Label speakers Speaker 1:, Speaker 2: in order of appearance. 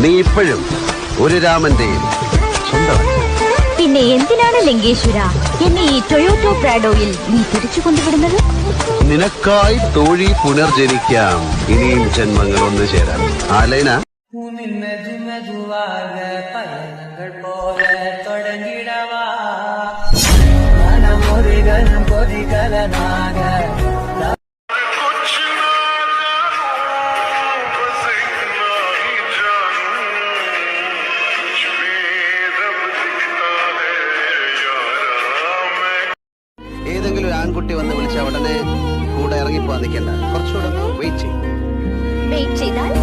Speaker 1: നീ ഇപ്പോഴും ഒരു രാമന്റെയും സ്വന്തമാണ്.
Speaker 2: പിന്നെ എന്തിനാണ് ലങ്കേശ്വര എന്നെ ഈ ടൊയോട്ടോ പ്രാഡോയിൽ നീ തിരിച്ചു കൊണ്ടുവിടുന്നത്?
Speaker 1: നിനക്കായി തോഴി പുനർജനിക്കാം. ഇനിയും ജന്മങ്ങൾ ഒന്നു ചേരാം. ആലൈന
Speaker 3: പയനങ്ങൾ പോലെ തുടങ്ങിടവാ മനമൊരുകനും പൊരികലനാക
Speaker 1: ഏതെങ്കിലും ഒരു ആൺകുട്ടി വന്ന് വിളിച്ച ഉടനെ കൂടെ ഇറങ്ങിപ്പോവാൻ നിൽക്കണ്ട. കുറച്ചുകൂടെ വെയിറ്റ് ചെയ്യും.
Speaker 2: വെയിറ്റ് ചെയ്താൽ